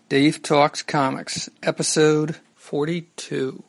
Dave Talks Comics, Episode 42.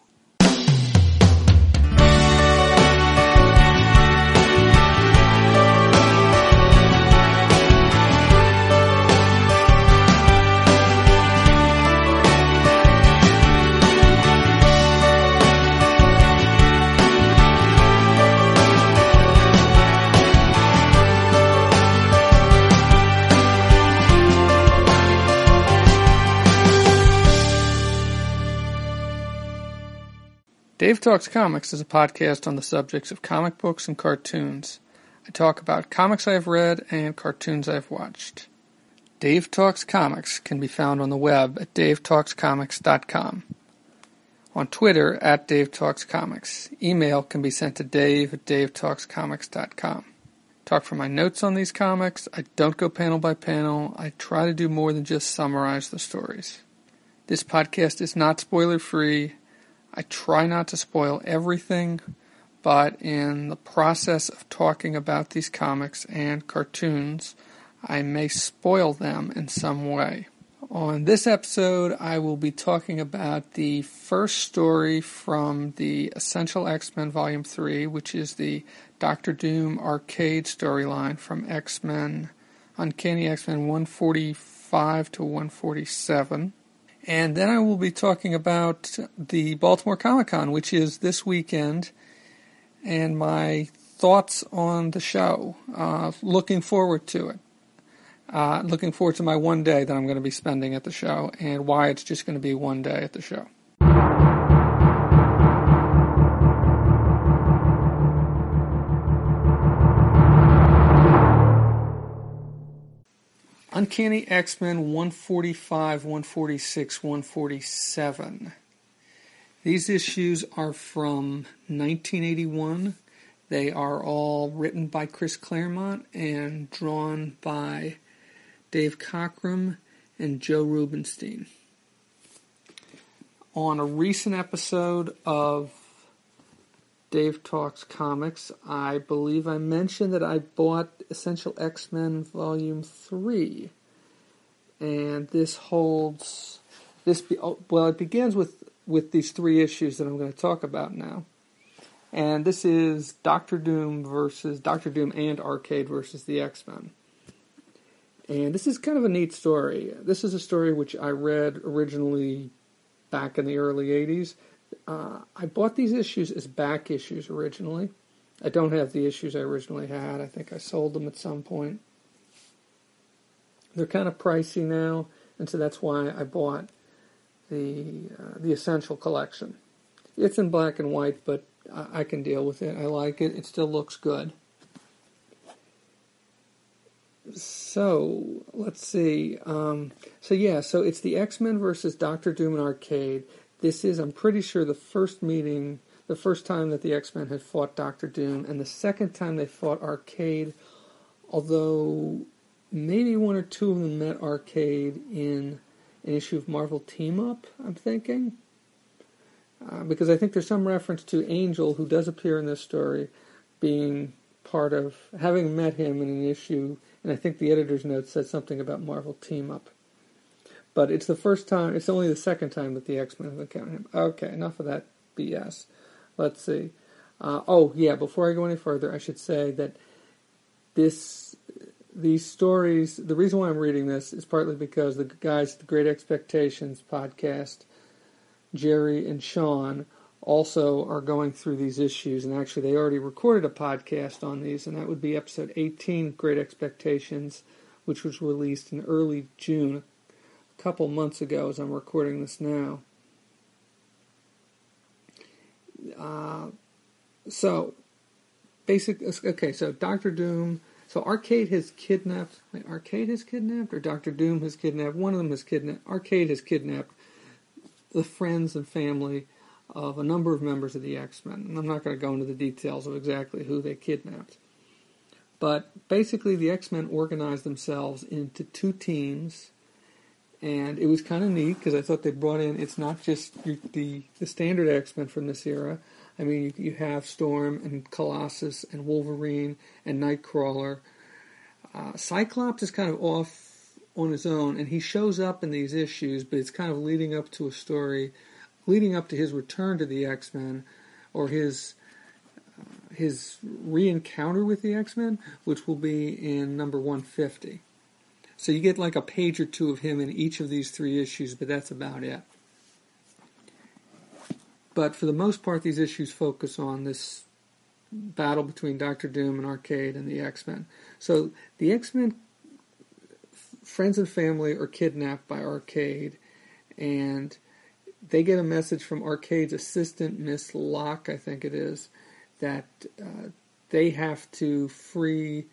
Dave Talks Comics is a podcast on the subjects of comic books and cartoons. I talk about comics I have read and cartoons I have watched. Dave Talks Comics can be found on the web at davetalkscomics.com. On Twitter at Dave Talks Comics. Email can be sent to dave@davetalkscomics.com. Talk for my notes on these comics. I don't go panel by panel. I try to do more than just summarize the stories. This podcast is not spoiler-free. I try not to spoil everything, but in the process of talking about these comics and cartoons, I may spoil them in some way. On this episode, I will be talking about the first story from the Essential X-Men Volume 3, which is the Dr. Doom arcade storyline from X-Men, Uncanny X-Men 145 to 147. And then I will be talking about the Baltimore Comic Con, which is this weekend, and my thoughts on the show. Looking forward to it. Looking forward to my one day that I'm going to be spending at the show, and why it's just going to be one day at the show. Uncanny X-Men 145, 146, 147. These issues are from 1981. They are all written by Chris Claremont and drawn by Dave Cockrum and Joe Rubinstein. On a recent episode of Dave Talks Comics, I believe I mentioned that I bought Essential X-Men Volume 3. And this holds... it begins with these three issues that I'm going to talk about now. And this is Dr. Doom and Arcade versus the X-Men. And this is kind of a neat story. This is a story which I read originally back in the early 80s. I bought these issues as back issues originally. I don't have the issues I originally had. I think I sold them at some point. They're kind of pricey now, and so that's why I bought the Essential Collection. It's in black and white, but I can deal with it. I like it. It still looks good. So, let's see. So it's the X-Men versus Dr. Doom and Arcade. This is, I'm pretty sure, the first time that the X-Men had fought Dr. Doom, and the second time they fought Arcade, although maybe one or two of them met Arcade in an issue of Marvel Team Up, I'm thinking. Because I think there's some reference to Angel, who does appear in this story, being part of, having met him in an issue, and I think the editor's note said something about Marvel Team Up. But it's only the second time that the X-Men have encountered him. Okay, enough of that BS. Let's see. Before I go any further, I should say that these stories, the reason why I'm reading this is partly because the guys at the Great Expectations podcast, Jerry and Sean, also are going through these issues, and actually they already recorded a podcast on these, and that would be episode 18, Great Expectations, which was released in early June, a couple months ago as I'm recording this now. So Dr. Doom, so Arcade has kidnapped, or Dr. Doom has kidnapped, one of them has kidnapped, Arcade has kidnapped the friends and family of a number of members of the X-Men, and I'm not going to go into the details of exactly who they kidnapped. But basically the X-Men organized themselves into two teams, and it was kind of neat because I thought they brought in, it's not just the standard X-Men from this era. I mean, you have Storm and Colossus and Wolverine and Nightcrawler. Cyclops is kind of off on his own, and he shows up in these issues, but it's kind of leading up to a story, leading up to his return to the X-Men, or his re-encounter with the X-Men, which will be in number 150. So you get like a page or two of him in each of these 3 issues, but that's about it. But for the most part, these issues focus on this battle between Doctor Doom and Arcade and the X-Men. So the X-Men friends and family are kidnapped by Arcade, and they get a message from Arcade's assistant, Miss Locke, I think it is, that they have to free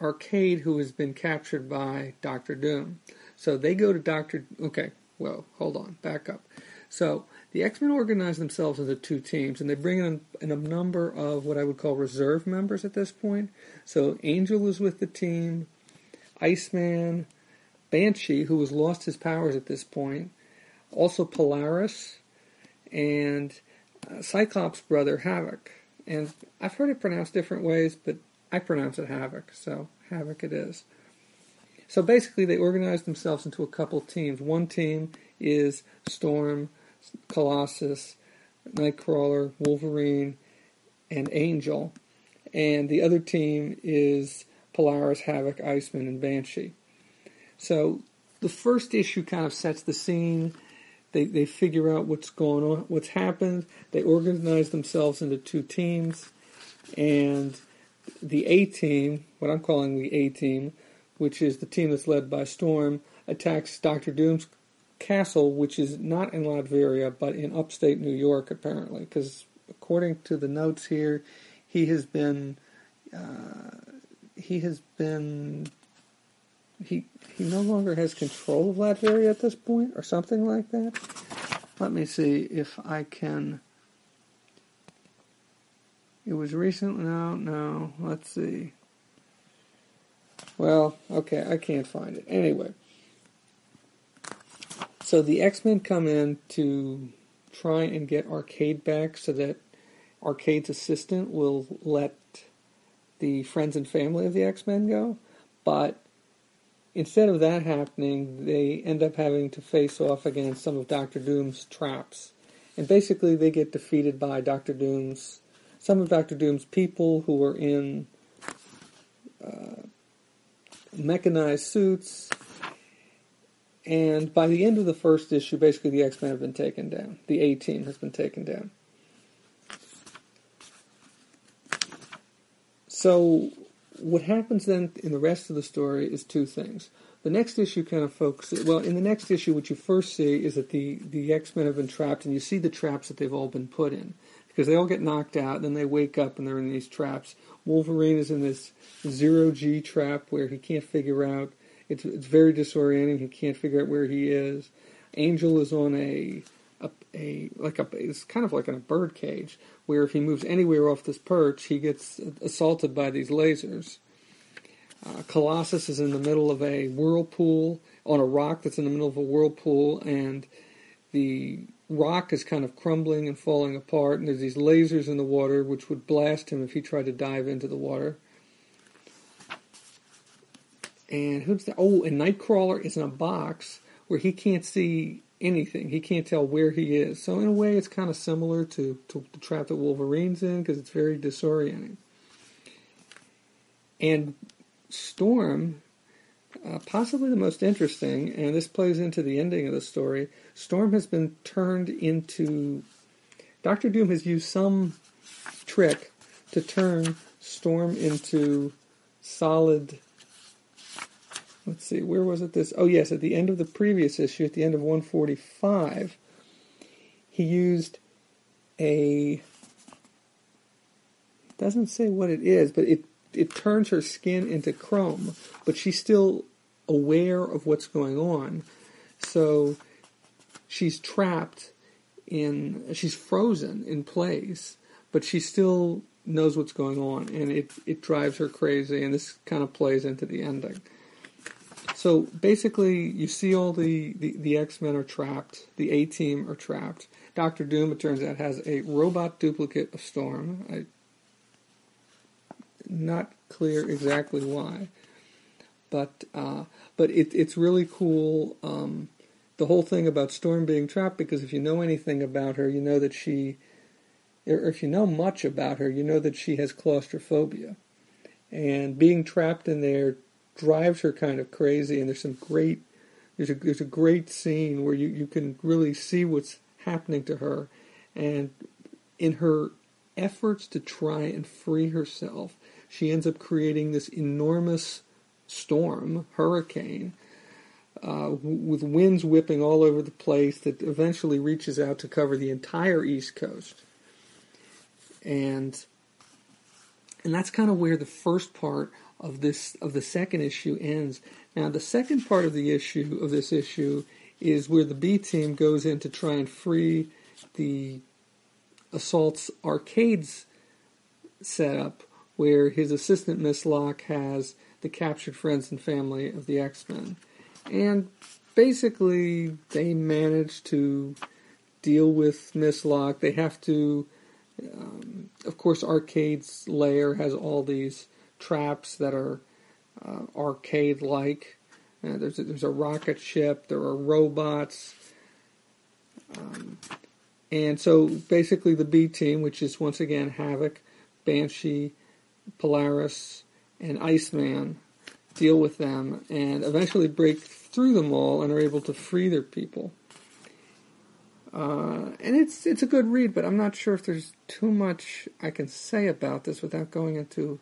Arcade, who has been captured by Doctor Doom. So they go to Doctor... Okay, well, hold on, back up. So the X-Men organize themselves into 2 teams, and they bring in a number of what I would call reserve members at this point. So Angel is with the team, Iceman, Banshee, who has lost his powers at this point, also Polaris, and Cyclops' brother, Havoc. And I've heard it pronounced different ways, but I pronounce it Havoc, so Havoc it is. So basically they organize themselves into a couple teams. One team is Storm, Colossus, Nightcrawler, Wolverine, and Angel. And the other team is Polaris, Havoc, Iceman, and Banshee. So the first issue kind of sets the scene. They figure out what's going on, what's happened. They organize themselves into 2 teams. And the A-team, what I'm calling the A-team, which is the team that's led by Storm, attacks Dr. Doom's castle, which is not in Latveria, but in upstate New York, apparently. Because according to the notes here, he no longer has control of Latveria at this point, or something like that. Let me see if I can... It was recent... No, let's see. Well, okay, I can't find it. Anyway. So the X-Men come in to try and get Arcade back so that Arcade's assistant will let the friends and family of the X-Men go. But instead of that happening, they end up having to face off against some of Doctor Doom's traps. And basically they get defeated by some of Doctor Doom's people who are in mechanized suits. And by the end of the first issue, basically the X-Men have been taken down. The A-team has been taken down. So what happens then in the rest of the story is 2 things. The next issue kind of focuses... Well, in the next issue, what you first see is that the X-Men have been trapped, and you see the traps that they've all been put in. Because they all get knocked out, and then they wake up and they're in these traps. Wolverine is in this 0G trap where he can't figure out... It's very disorienting. He can't figure out where he is. Angel is on it's kind of like in a bird cage, where if he moves anywhere off this perch, he gets assaulted by these lasers. Colossus is in the middle of a whirlpool, on a rock that's in the middle of a whirlpool, and the rock is kind of crumbling and falling apart, and there's these lasers in the water which would blast him if he tried to dive into the water. And and Nightcrawler is in a box where he can't see anything. He can't tell where he is. So in a way, it's kind of similar to the trap that Wolverine's in, because it's very disorienting. And Storm, possibly the most interesting, and this plays into the ending of the story, Storm has been turned into... Dr. Doom has used some trick to turn Storm into solid... Let's see, where was it Oh yes, at the end of the previous issue, at the end of 145, he used it doesn't say what it is, but it turns her skin into chrome, but she's still aware of what's going on. So she's she's frozen in place, but she still knows what's going on, and it drives her crazy, and this kind of plays into the ending. So basically, you see all the X-Men are trapped, the A-team are trapped. Doctor Doom, it turns out, has a robot duplicate of Storm. Not clear exactly why. but it's really cool. The whole thing about Storm being trapped, because if you know anything about her, you know that or if you know much about her, you know that she has claustrophobia. And being trapped in there drives her kind of crazy, and there's a great scene where you can really see what's happening to her. And in her efforts to try and free herself, she ends up creating this enormous storm, hurricane, with winds whipping all over the place that eventually reaches out to cover the entire East Coast. And that's kind of where the first part of the second issue ends. Now, the second part of this issue is where the B team goes in to try and free the Assault's arcades setup, where his assistant Miss Locke has the captured friends and family of the X-Men. And basically, they manage to deal with Miss Locke. They have to, of course, Arcade's lair has all these traps that are arcade-like. There's a rocket ship, there are robots. And so basically the B team, which is once again Havoc, Banshee, Polaris, and Iceman, deal with them and eventually break through them all and are able to free their people. And it's a good read, but I'm not sure if there's too much I can say about this without going into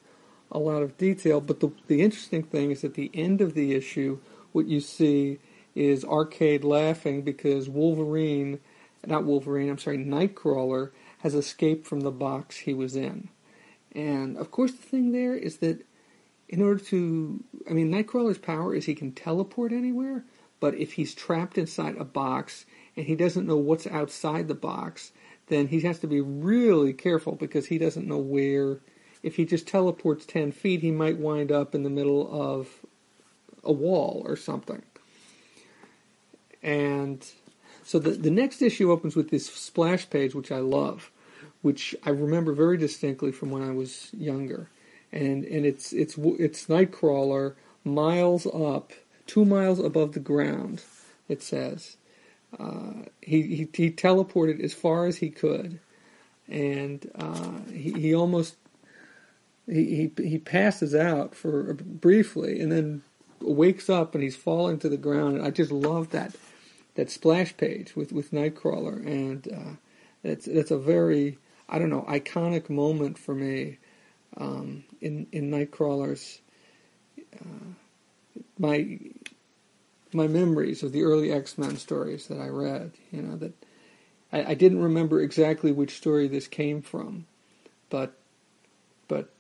a lot of detail. But the interesting thing is at the end of the issue, what you see is Arcade laughing because Nightcrawler has escaped from the box he was in. And of course the thing there is that Nightcrawler's power is he can teleport anywhere, but if he's trapped inside a box and he doesn't know what's outside the box, then he has to be really careful because he doesn't know where. If he just teleports 10 feet, he might wind up in the middle of a wall or something. And so the next issue opens with this splash page, which I love, which I remember very distinctly from when I was younger. And it's Nightcrawler 2 miles above the ground, it says. He teleported as far as he could, and he almost he passes out for briefly, and then wakes up and he's falling to the ground. And I just love that splash page with Nightcrawler, and it's a very iconic moment for me in Nightcrawler's my memories of the early X-Men stories that I read. That I didn't remember exactly which story this came from, but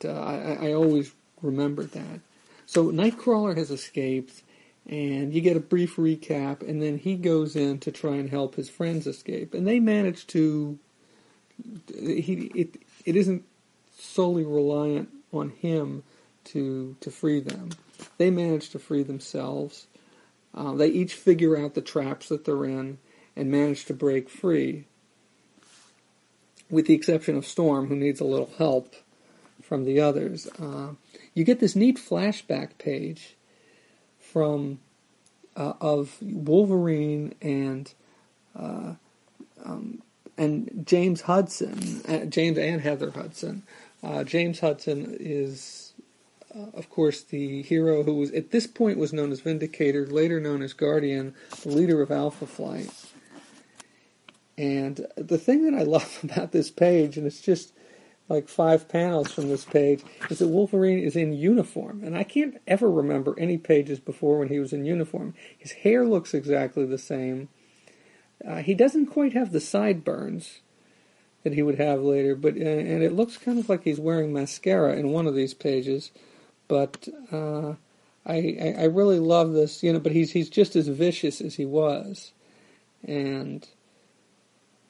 I always remembered that. So Nightcrawler has escaped, and you get a brief recap, and then he goes in to try and help his friends escape, and they manage to. It isn't solely reliant on him to free them. They manage to free themselves. They each figure out the traps that they're in and manage to break free, with the exception of Storm, who needs a little help from the others. You get this neat flashback page of Wolverine and James Hudson, James and Heather Hudson. James Hudson is, of course, the hero who was at this point was known as Vindicator, later known as Guardian, the leader of Alpha Flight. And the thing that I love about this page, and it's just like 5 panels from this page, is that Wolverine is in uniform. And I can't ever remember any pages before when he was in uniform. His hair looks exactly the same. He doesn't quite have the sideburns that he would have later, but and it looks kind of like he's wearing mascara in one of these pages. But I really love this, but he's just as vicious as he was. And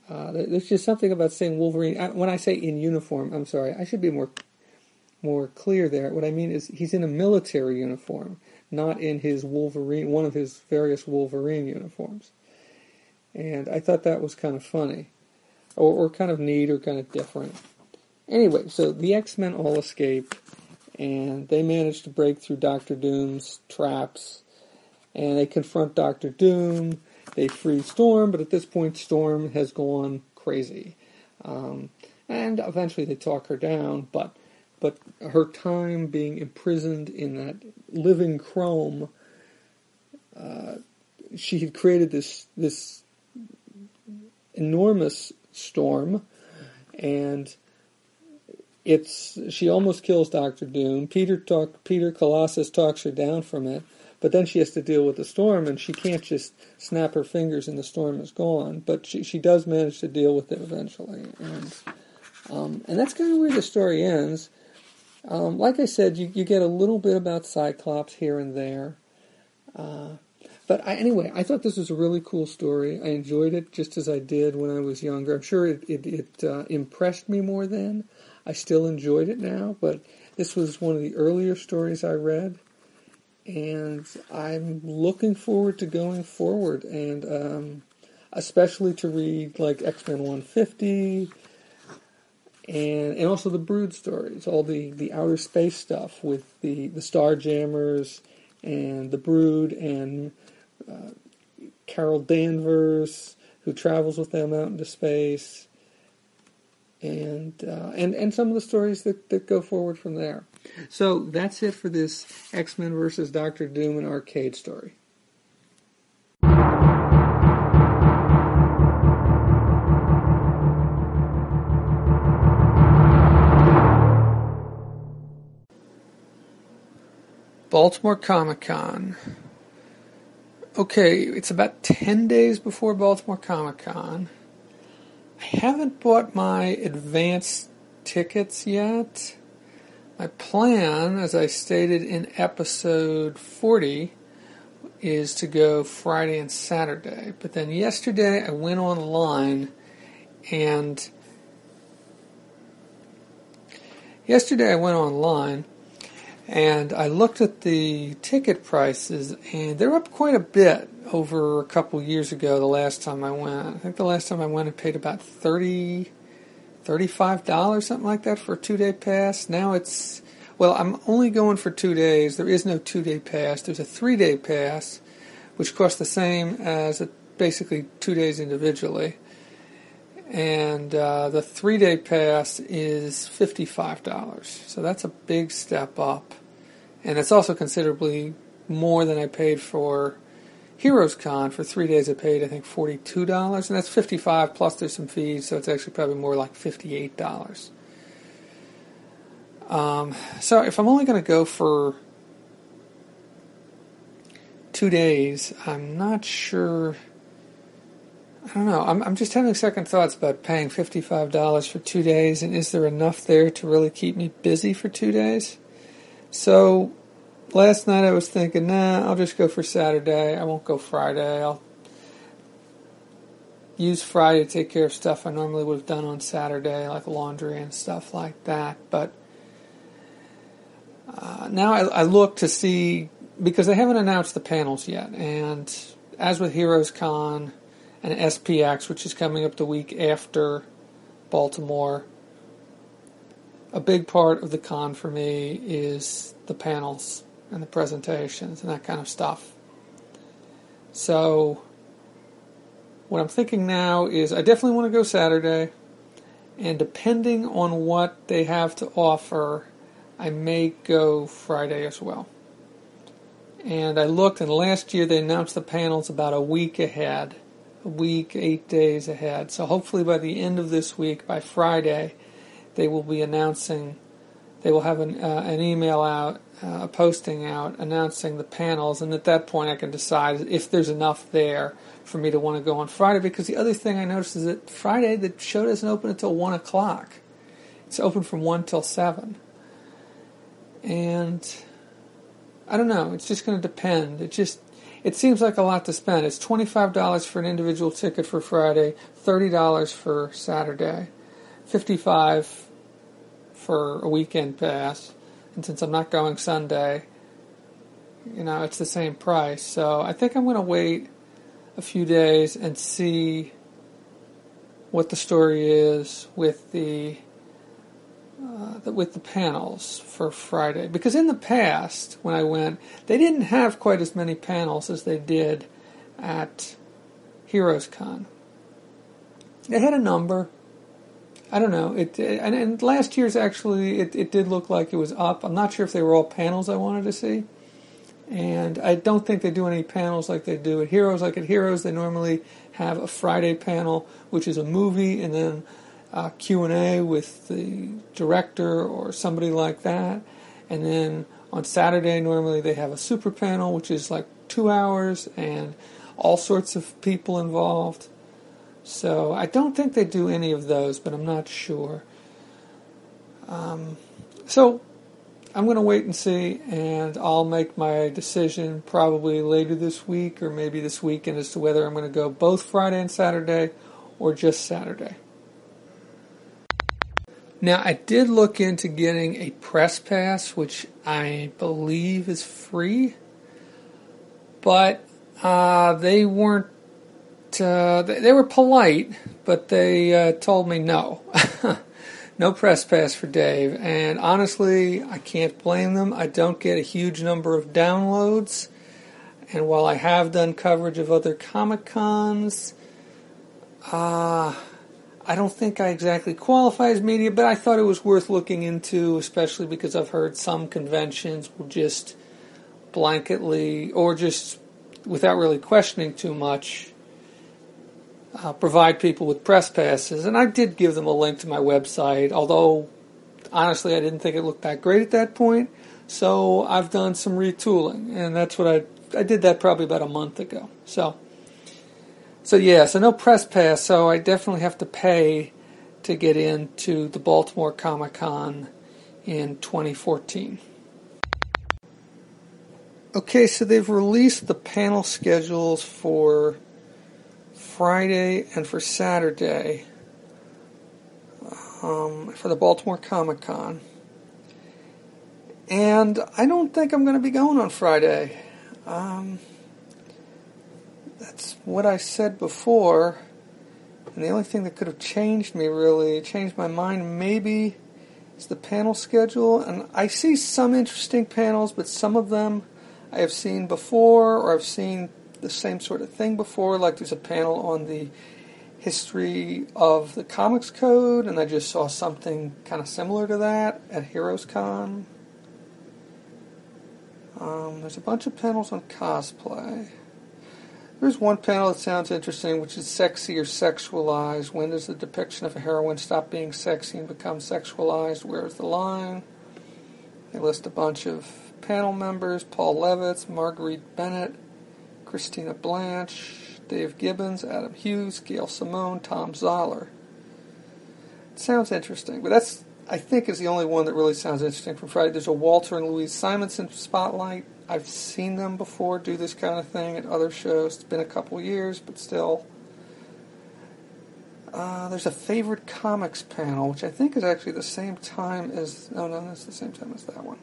there's just something about saying Wolverine. When I say in uniform, I'm sorry, I should be more clear there. What I mean is he's in a military uniform, not in his one of his various Wolverine uniforms. And I thought that was kind of funny, or kind of neat, or kind of different. Anyway, so the X-Men all escape, and they manage to break through Doctor Doom's traps, and they confront Doctor Doom. They free Storm, but at this point Storm has gone crazy. And eventually they talk her down, but her time being imprisoned in that living chrome, she had created this enormous storm, and she almost kills Doctor Doom. Peter Colossus talks her down from it, but then she has to deal with the storm, and she can't just snap her fingers and the storm is gone. But she does manage to deal with it eventually, and that's kind of where the story ends. Like I said, you get a little bit about Cyclops here and there. But anyway, I thought this was a really cool story. I enjoyed it just as I did when I was younger. I'm sure it impressed me more then. I still enjoyed it now, but this was one of the earlier stories I read. And I'm looking forward to going forward, and especially to read like X-Men 150, and also the Brood stories, all the outer space stuff with the Starjammers and the Brood and Carol Danvers, who travels with them out into space, and some of the stories that go forward from there. So that's it for this X-Men versus Doctor Doom and Arcade story. Baltimore Comic Con. Okay, it's about 10 days before Baltimore Comic Con. I haven't bought my advance tickets yet. My plan, as I stated in episode 40, is to go Friday and Saturday. But then yesterday I went online and I looked at the ticket prices, and they're up quite a bit over a couple years ago, the last time I went. I think the last time I went I paid about $35, something like that, for a 2-day pass. Now I'm only going for 2 days. There is no 2-day pass. There's a 3-day pass, which costs the same as basically 2 days individually. And the 3-day pass is $55. So that's a big step up. And it's also considerably more than I paid for Heroes Con. For 3 days I paid, I think, $42. And that's $55 plus there's some fees, so it's actually probably more like $58. So if I'm only going to go for 2 days, I'm not sure. I don't know. I'm just having second thoughts about paying $55 for 2 days, and is there enough there to really keep me busy for 2 days? So last night I was thinking, I'll just go for Saturday. I won't go Friday. I'll use Friday to take care of stuff I normally would have done on Saturday, like laundry and stuff like that. But now I look to see, because they haven't announced the panels yet, and as with Heroes Con and SPX, which is coming up the week after Baltimore, a big part of the con for me is the panels and the presentations and that kind of stuff. So what I'm thinking now is I definitely want to go Saturday, and depending on what they have to offer, I may go Friday as well. And I looked, and last year they announced the panels about a week ahead, 8 days ahead. So hopefully by the end of this week, by Friday, they will be announcing, they will have an email out, a posting out announcing the panels, and at that point I can decide if there's enough there for me to want to go on Friday. Because the other thing I noticed is that Friday the show doesn't open until 1 o'clock. It's open from 1 till 7. And I don't know, it's just going to depend. It seems like a lot to spend. It's $25 for an individual ticket for Friday, $30 for Saturday, $55 for a weekend pass. And since I'm not going Sunday, it's the same price. So I think I'm going to wait a few days and see what the story is with the with the panels for Friday. Because in the past, when I went, they didn't have quite as many panels as they did at Heroes Con. They had a number. I don't know. And last year's actually, it did look like it was up. I'm not sure if they were all panels I wanted to see. And I don't think they do any panels like they do at Heroes. Like at Heroes, they normally have a Friday panel, which is a movie, and then Q&A with the director or somebody like that. And then on Saturday, normally they have a super panel, which is like 2 hours, and all sorts of people involved. So I don't think they do any of those, but I'm not sure. So I'm going to wait and see, and I'll make my decision probably later this week or maybe this weekend as to whether I'm going to go both Friday and Saturday or just Saturday. Now, I did look into getting a press pass, which I believe is free, but they weren't. They were polite, but they told me no. No press pass for Dave. And honestly, I can't blame them. I don't get a huge number of downloads. And while I have done coverage of other Comic Cons, I don't think I exactly qualify as media, but I thought it was worth looking into, especially because I've heard some conventions will just blanketly, or just without really questioning too much, provide people with press passes. And I did give them a link to my website, although honestly I didn't think it looked that great at that point. So I've done some retooling, and that's what I did that probably about a month ago. So no press pass, so I definitely have to pay to get into the Baltimore Comic Con in 2014. Okay, so they've released the panel schedules for Friday and for Saturday for the Baltimore Comic Con. And I don't think I'm going to be going on Friday. That's what I said before. And the only thing that could have changed my mind maybe, is the panel schedule. And I see some interesting panels, but some of them I have seen before, or I've seen the same sort of thing before. Like there's a panel on the history of the Comics Code, and I just saw something kind of similar to that at Heroes Con. There's a bunch of panels on cosplay. There's one panel that sounds interesting, which is sexy or sexualized. When does the depiction of a heroine stop being sexy and become sexualized? Where's the line? They list a bunch of panel members: Paul Levitz, Marguerite Bennett, Christina Blanche, Dave Gibbons, Adam Hughes, Gail Simone, Tom Zoller. It sounds interesting, but that's, I think, is the only one that really sounds interesting from Friday. There's a Walter and Louise Simonson spotlight. I've seen them before do this kind of thing at other shows. It's been a couple years, but still. There's a favorite comics panel, which I think is actually the same time as... No, that's the same time as that one.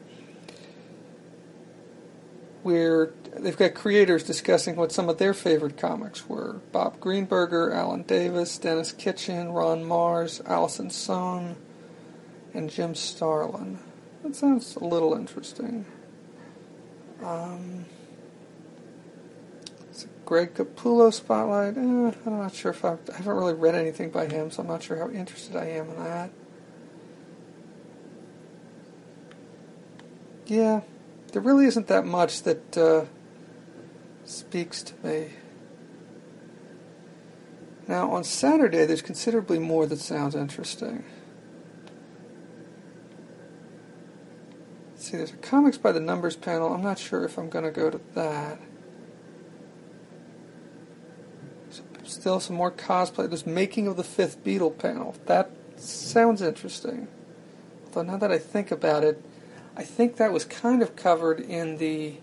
Where they've got creators discussing what some of their favorite comics were. Bob Greenberger, Alan Davis, Dennis Kitchen, Ron Mars, Allison Sohn, and Jim Starlin. That sounds a little interesting. It's a Greg Capullo spotlight. I'm not sure if I haven't really read anything by him, so I'm not sure how interested I am in that. Yeah, there really isn't that much that speaks to me. Now, on Saturday, there's considerably more that sounds interesting. See, there's a Comics by the Numbers panel. I'm not sure if I'm going to go to that. Still some more cosplay. There's Making of the Fifth Beatle panel. That sounds interesting. Although now that I think about it, I think that was kind of covered in the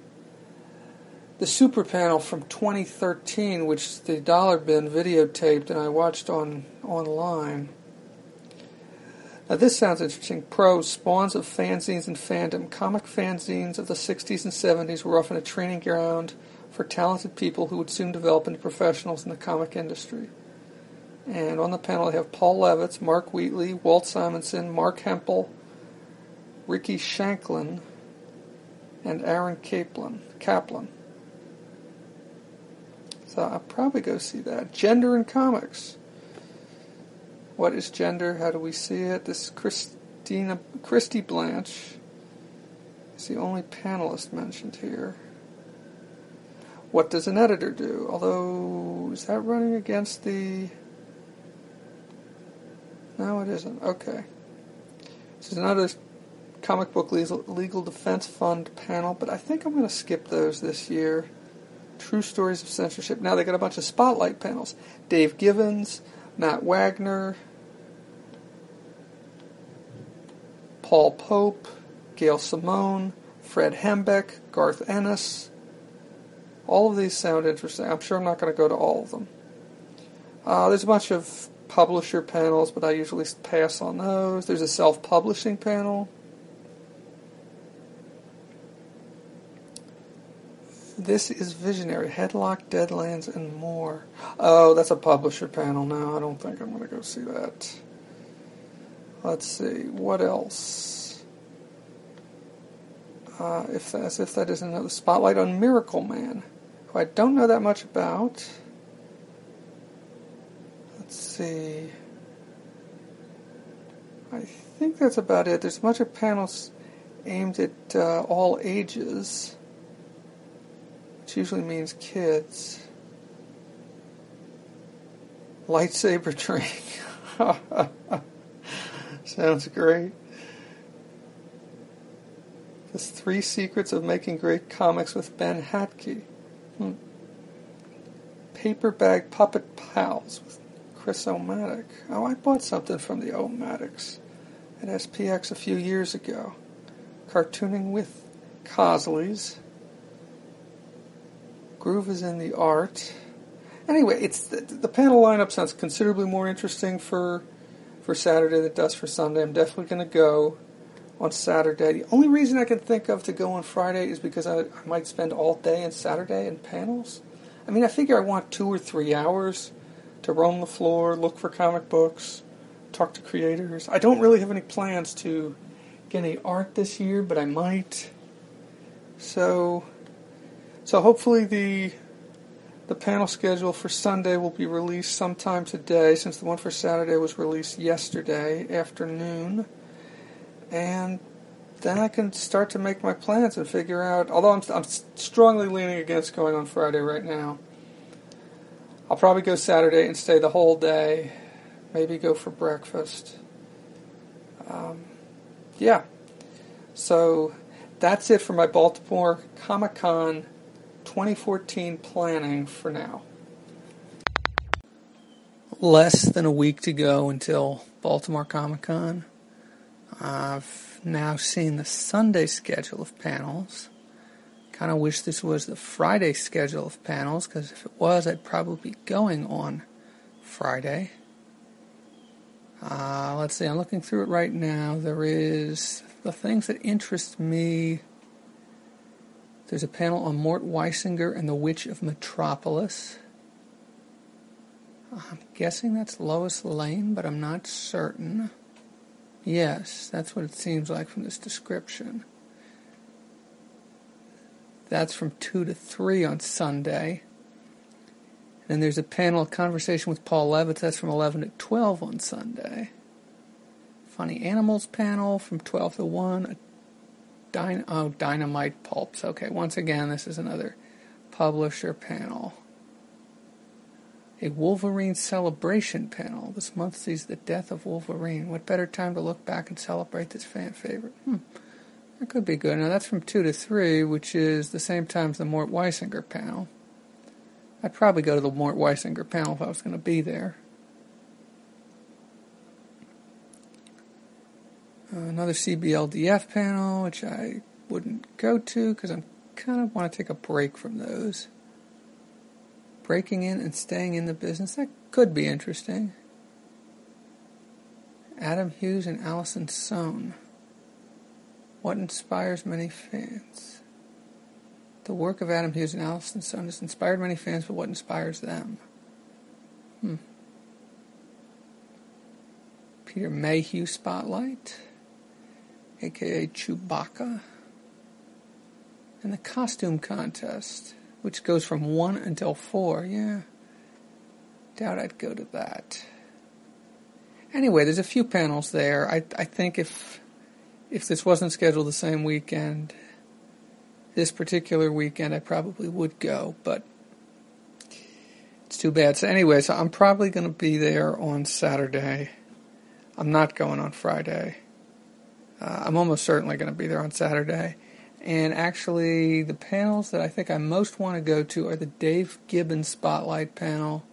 super panel from 2013, which the Dollar Bin videotaped and I watched online. Now this sounds interesting. Prose, spawns of fanzines and fandom. Comic fanzines of the 60s and 70s were often a training ground for talented people who would soon develop into professionals in the comic industry. And on the panel they have Paul Levitz, Mark Wheatley, Walt Simonson, Mark Hempel, Ricky Shanklin, and Aaron Kaplan. So I'll probably go see that. Gender in Comics. What is gender? How do we see it? This is Christy Blanche is the only panelist mentioned here. What does an editor do? Although, is that running against the... No, it isn't. Okay. This is another comic book legal defense fund panel, but I think I'm going to skip those this year. True Stories of Censorship. Now they got a bunch of spotlight panels. Dave Givens, Matt Wagner, Paul Pope, Gail Simone, Fred Hembeck, Garth Ennis. All of these sound interesting. I'm sure I'm not going to go to all of them. There's a bunch of publisher panels, but I usually pass on those. There's a self-publishing panel. This is Visionary, Headlock, Deadlands, and more. Oh, that's a publisher panel. No, I don't think I'm going to go see that. Let's see, what else? If that isn't another spotlight on Miracle Man, who I don't know that much about. Let's see. I think that's about it. There's a bunch of panels aimed at all ages, which usually means kids. Lightsaber training. Sounds great. The 3 Secrets of Making Great Comics with Ben Hatke. Paper Bag Puppet Pals with Chris O'Maddock. Oh, I bought something from the O'Maddocks at SPX a few years ago. Cartooning with Cosleys. Groove is in the art. Anyway, it's the panel lineup sounds considerably more interesting for Saturday than it does for Sunday. I'm definitely going to go on Saturday. The only reason I can think of to go on Friday is because I might spend all day on Saturday in panels. I mean, I figure I want 2 or 3 hours to roam the floor, look for comic books, talk to creators. I don't really have any plans to get any art this year, but I might. So hopefully the panel schedule for Sunday will be released sometime today, since the one for Saturday was released yesterday afternoon. And then I can start to make my plans and figure out, although I'm strongly leaning against going on Friday right now. I'll probably go Saturday and stay the whole day, maybe go for breakfast. Yeah. So that's it for my Baltimore Comic Con 2014 planning for now. Less than a week to go until Baltimore Comic Con. I've now seen the Sunday schedule of panels. Kind of wish this was the Friday schedule of panels, because if it was, I'd probably be going on Friday. Let's see, I'm looking through it right now. There is the things that interest me. There's a panel on Mort Weisinger and the Witch of Metropolis. I'm guessing that's Lois Lane, but I'm not certain. Yes, that's what it seems like from this description. That's from 2 to 3 on Sunday. And there's a panel conversation with Paul Levitz. That's from 11 to 12 on Sunday. Funny Animals panel from 12 to 1. Dynamite Pulps. Okay, once again, this is another publisher panel. A Wolverine celebration panel. This month sees the death of Wolverine. What better time to look back and celebrate this fan favorite? That could be good. Now, that's from 2 to 3, which is the same time as the Mort Weisinger panel. I'd probably go to the Mort Weisinger panel if I was going to be there. Another CBLDF panel, which I wouldn't go to because I kind of want to take a break from those. Breaking in and staying in the business, that could be interesting. Adam Hughes and Allison Sohn. What inspires many fans? The work of Adam Hughes and Allison Sohn has inspired many fans, but what inspires them? Peter Mayhew spotlight. a.k.a. Chewbacca, and the costume contest, which goes from 1 until 4. Yeah, doubt I'd go to that. Anyway, there's a few panels there. I think if this wasn't scheduled the same weekend, this particular weekend, I probably would go, but it's too bad. So anyway, so I'm probably going to be there on Saturday. I'm not going on Friday. I'm almost certainly going to be there on Saturday. And actually, the panels that I think I most want to go to are the Dave Gibbons Spotlight panel,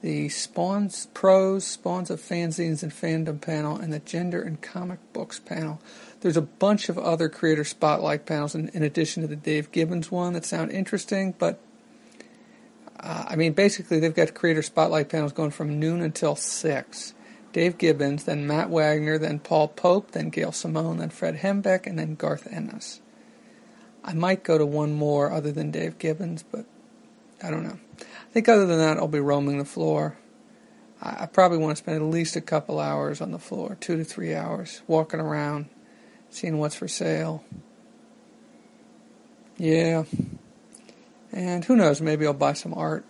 the Spawns of Fanzines and Fandom panel, and the Gender and Comic Books panel. There's a bunch of other creator spotlight panels in addition to the Dave Gibbons one that sound interesting, but basically they've got creator spotlight panels going from noon until 6. Dave Gibbons, then Matt Wagner, then Paul Pope, then Gail Simone, then Fred Hembeck, and then Garth Ennis. I might go to one more other than Dave Gibbons, but I don't know. I think other than that, I'll be roaming the floor. I probably want to spend at least a couple hours on the floor, 2 to 3 hours, walking around, seeing what's for sale. Yeah. And who knows, maybe I'll buy some art.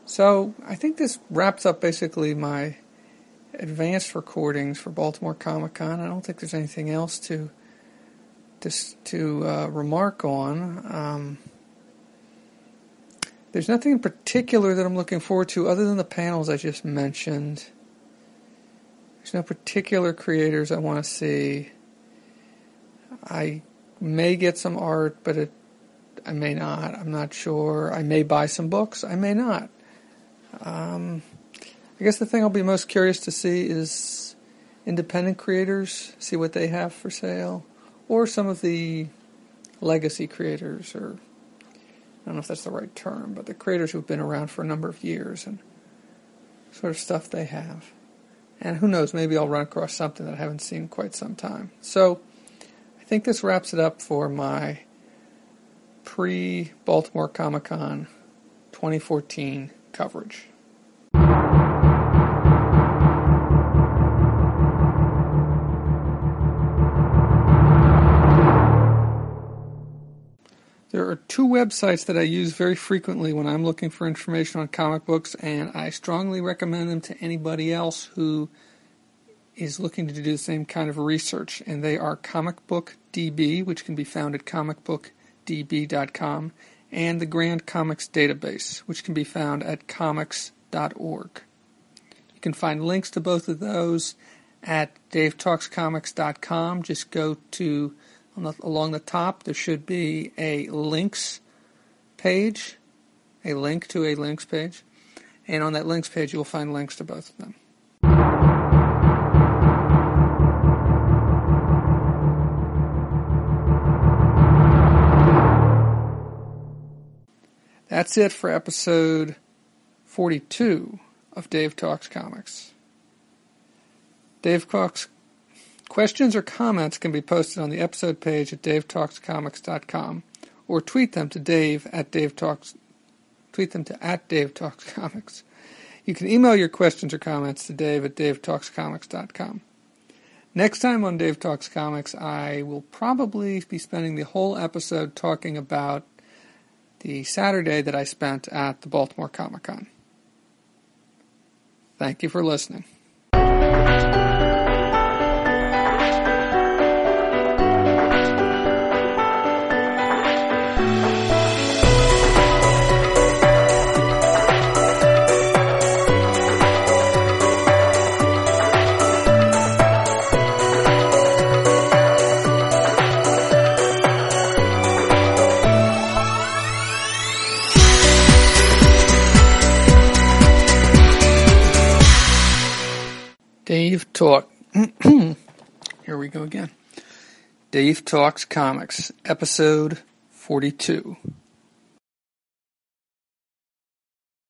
So I think this wraps up basically my advanced recordings for Baltimore Comic Con. I don't think there's anything else to remark on. There's nothing in particular that I'm looking forward to other than the panels I just mentioned. There's no particular creators I want to see. I may get some art, but I may not. I'm not sure. I may buy some books. I may not. I guess the thing I'll be most curious to see is independent creators, see what they have for sale, or some of the legacy creators, or I don't know if that's the right term, but the creators who've been around for a number of years and sort of stuff they have. And who knows, maybe I'll run across something that I haven't seen in quite some time. So I think this wraps it up for my pre-Baltimore Comic Con 2014 coverage. There are 2 websites that I use very frequently when I'm looking for information on comic books, and I strongly recommend them to anybody else who is looking to do the same kind of research. And they are Comic Book DB, which can be found at comicbookdb.com, and the Grand Comics Database, which can be found at comics.org. You can find links to both of those at davetalkscomics.com. Just go to along the top, there should be a links page, a link to a links page, and on that links page you will find links to both of them. That's it for episode 42 of Dave Talks Comics. Dave Talks Questions or comments can be posted on the episode page at davetalkscomics.com, or tweet them to Dave at @DaveTalksComics. You can email your questions or comments to Dave at davetalkscomics.com. Next time on Dave Talks Comics, I will probably be spending the whole episode talking about the Saturday that I spent at the Baltimore Comic Con. Thank you for listening. Dave Talk. Here we go again. Dave Talks Comics, episode 42.